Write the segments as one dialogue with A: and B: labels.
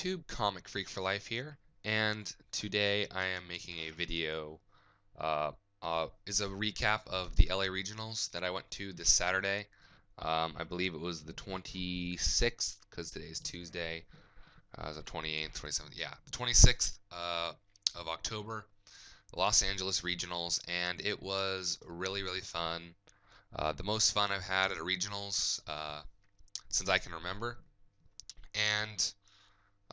A: YouTube, Comic Freak for Life here, and today I am making a video. Uh, is a recap of the LA Regionals that I went to this Saturday. I believe it was the 26th, because today is Tuesday. It was the 28th, 27th, yeah, the 26th of October, Los Angeles Regionals, and it was really, really fun. The most fun I've had at a Regionals since I can remember. And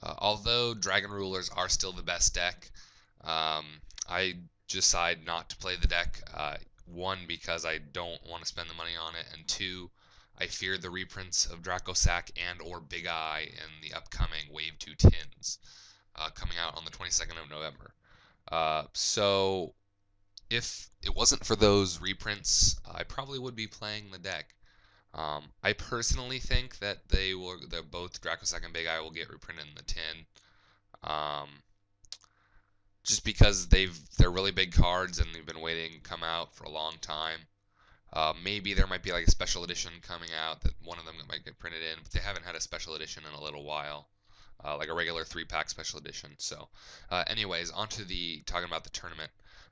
A: although Dragon Rulers are still the best deck, I decide not to play the deck. One, because I don't want to spend the money on it, and two, I fear the reprints of Dracosac and or Big Eye in the upcoming Wave 2 tins coming out on the 22nd of November. So if it wasn't for those reprints, I probably would be playing the deck. I personally think that that both Dracosac and Big Eye will get reprinted in the tin. Um, just because they're really big cards and they've been waiting to come out for a long time. Maybe there might be like a special edition coming out that one of them might get printed in, but they haven't had a special edition in a little while, like a regular 3-pack special edition. So, anyways, onto the talking about the tournament.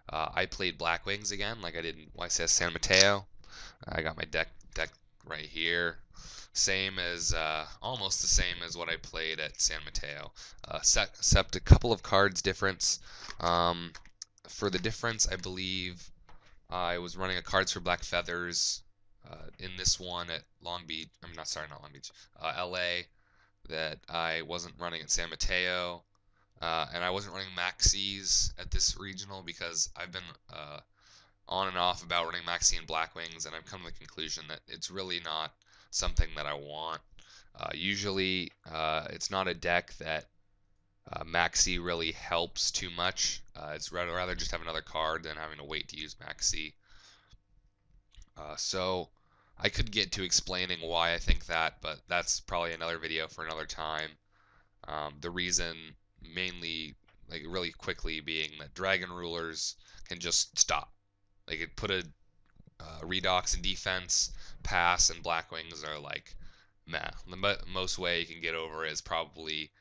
A: I played Black Wings again, like I did in YCS San Mateo. I got my deck right here. Same as almost the same as what I played at San Mateo, except a couple of cards difference. For the difference, I believe I was running a Cards for Black Feathers in this one at Long Beach. I'm not sorry, not Long Beach, L.A. that I wasn't running at San Mateo, and I wasn't running Maxis at this regional because I've been on and off about running Maxi and Black Wings, and I've come to the conclusion that it's really not something that I want. Usually, it's not a deck that Maxi really helps too much. It's rather just have another card than having to wait to use Maxi. So I could get to explaining why I think that, but that's probably another video for another time. The reason mainly, like really quickly, being that Dragon Rulers can just stop. They could put a Redox in defense, pass, and Black Wings are like, meh. The most way you can get over it is probably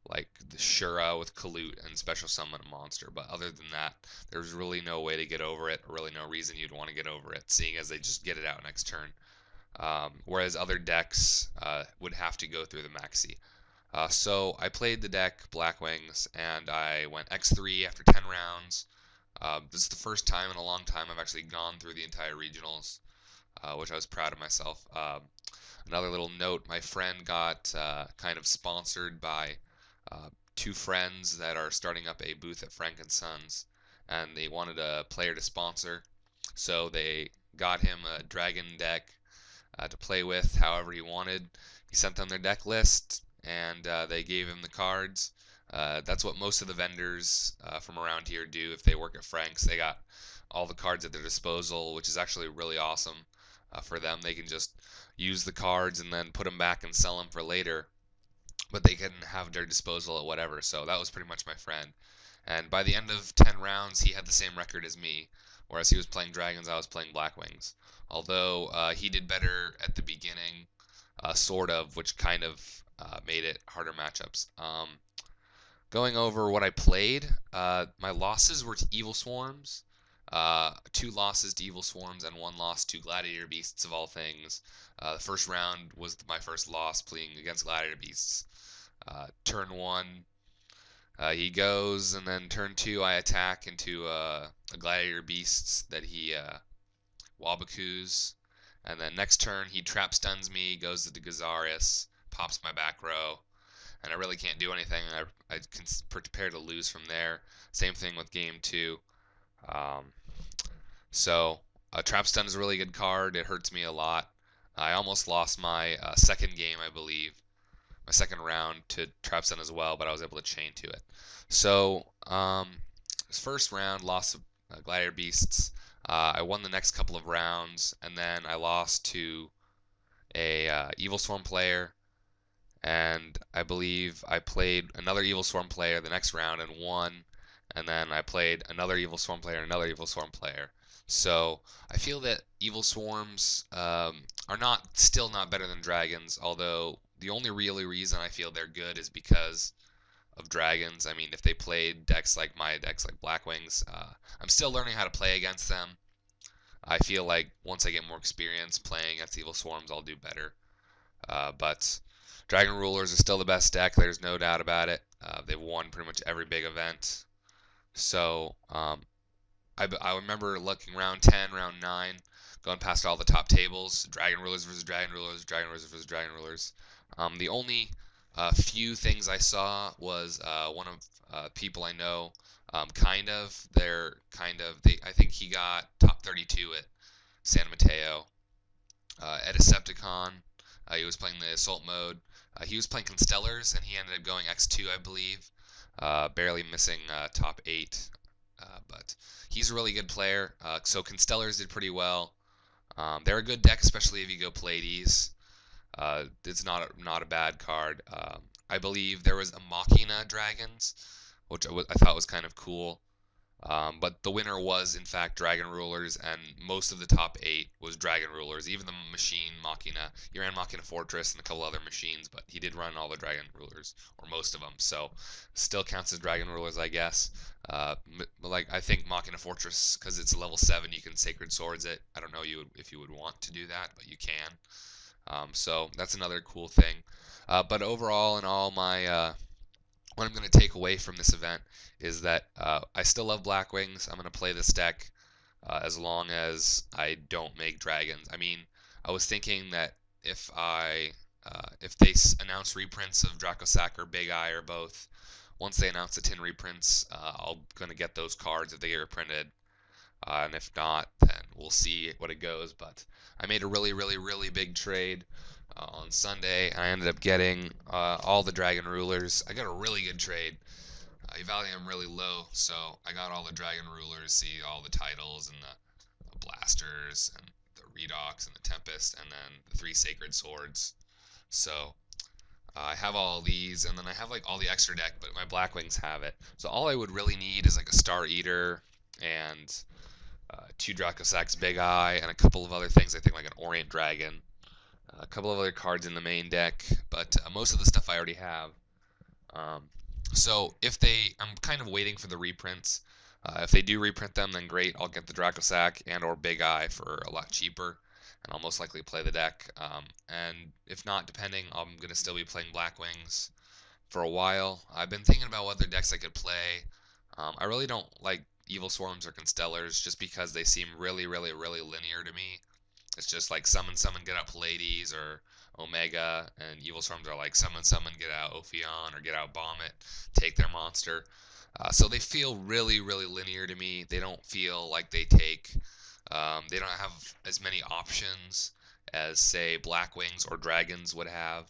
A: like the Shura with Kalut and special summon a monster. But other than that, there's really no way to get over it, or really no reason you'd want to get over it, seeing as they just get it out next turn. Whereas other decks would have to go through the Maxi. So I played the deck Black Wings, and I went X3 after 10 rounds. This is the first time in a long time I've actually gone through the entire regionals, which I was proud of myself. Another little note, my friend got kind of sponsored by two friends that are starting up a booth at Frank & Sons, and they wanted a player to sponsor, so they got him a dragon deck to play with however he wanted. He sent them their deck list, and they gave him the cards. That's what most of the vendors from around here do if they work at Frank's. They got all the cards at their disposal, which is actually really awesome for them. They can just use the cards and then put them back and sell them for later, but they can have their disposal at whatever. So that was pretty much my friend. And by the end of 10 rounds, he had the same record as me, whereas he was playing Dragons, I was playing Black Wings. Although he did better at the beginning, sort of, which kind of made it harder matchups. Going over what I played, my losses were to Evil Swarms. 2 losses to Evil Swarms and 1 loss to Gladiator Beasts, of all things. The first round was my first loss playing against Gladiator Beasts. Turn 1, he goes, and then turn 2, I attack into a Gladiator Beasts that he Wabakus. And then next turn, he trap stuns me, goes to the Gazaris, pops my back row, and I really can't do anything. I can prepare to lose from there. Same thing with game 2. So trap stun is a really good card. It hurts me a lot. I almost lost my second game, I believe, my second round to trap stun as well, but I was able to chain to it. So first round, lost to Gladiator Beasts. I won the next couple of rounds, and then I lost to a Evil Swarm player, and I believe I played another Evil Swarm player the next round and won, and then I played another Evil Swarm player and another Evil Swarm player. So I feel that Evil Swarms are still not better than Dragons, although the only really reason I feel they're good is because of dragons. I mean, if they played decks like my decks, like Black Wings, I'm still learning how to play against them. I feel like once I get more experience playing against Evil Swarms, I'll do better. But Dragon Rulers are still the best deck. There's no doubt about it. They've won pretty much every big event. So I remember looking round 10, round 9, going past all the top tables. Dragon Rulers versus Dragon Rulers, Dragon Rulers versus Dragon Rulers. The only few things I saw was one of people I know, I think he got top 32 at San Mateo. At Decepticon, he was playing the Assault mode. He was playing Constellars, and he ended up going X2, I believe, barely missing top 8. But he's a really good player. So Constellars did pretty well. They're a good deck, especially if you go Pleiades. It's not a bad card. I believe there was a Machina Dragons, which I thought was kind of cool. But the winner was, in fact, Dragon Rulers, and most of the top 8 was Dragon Rulers. Even the machine Machina, he ran Machina Fortress and a couple other machines, but he did run all the Dragon Rulers, or most of them. So, still counts as Dragon Rulers, I guess. Like I think Machina Fortress, because it's a level 7, you can Sacred Swords it. I don't know if you would want to do that, but you can. So that's another cool thing. But overall, in all my what I'm going to take away from this event is that I still love Black Wings. I'm going to play this deck as long as I don't make dragons. I mean, I was thinking that if they announce reprints of Dracosac or Big Eye or both, once they announce the 10 reprints, I'm going to get those cards if they get reprinted. And if not, then we'll see what it goes. But I made a really, really, really big trade on Sunday. I ended up getting all the Dragon Rulers. I got a really good trade. You value them really low, so I got all the Dragon Rulers, see all the titles and the Blasters and the Redox and the Tempest, and then the 3 Sacred Swords. So I have all these, and then I have like all the extra deck, but my Black Wings have it. So all I would really need is like a Star Eater and 2 Dracosacs Big Eye and a couple of other things. I think like an Orient Dragon, a couple of other cards in the main deck, but most of the stuff I already have. Um, so I'm kind of waiting for the reprints. If they do reprint them, then great. I'll get the Dracosac and or Big Eye for a lot cheaper, and I'll most likely play the deck. And if not, depending, I'm gonna still be playing Black Wings for a while. I've been thinking about what other decks I could play. I really don't like Evil Swarms or Constellars just because they seem really, really, really linear to me. It's just like summon, get out Pleiades or Omega, and Evil Swarms are like summon, get out Ophion or get out Bomb-It, take their monster. So they feel really, really linear to me. They don't feel like they don't have as many options as, say, Black Wings or Dragons would have.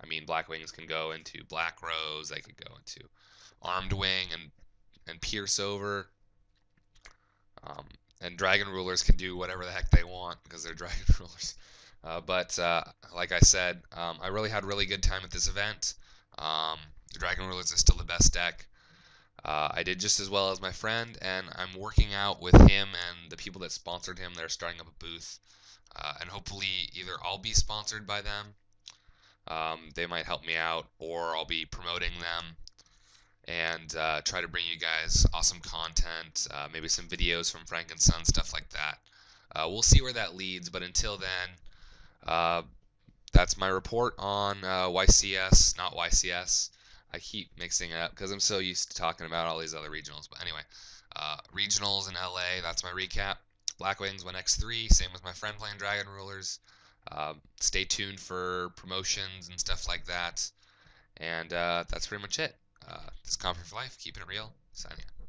A: I mean, Black Wings can go into Black Rose, they could go into Armed Wing and Pierce over. Um, and Dragon Rulers can do whatever the heck they want because they're Dragon Rulers. But like I said, I really had a really good time at this event. The Dragon Rulers are still the best deck. I did just as well as my friend, and I'm working out with him and the people that sponsored him. They're starting up a booth, and hopefully either I'll be sponsored by them, they might help me out, or I'll be promoting them and try to bring you guys awesome content, maybe some videos from Frank and Son, stuff like that. We'll see where that leads, but until then, uh, that's my report on YCS, not YCS. I keep mixing it up because I'm so used to talking about all these other regionals. But anyway, regionals in LA, that's my recap. Black Wings went X3, same with my friend playing Dragon Rulers. Stay tuned for promotions and stuff like that. And that's pretty much it. This is Conference for Life, keeping it real. Signing out.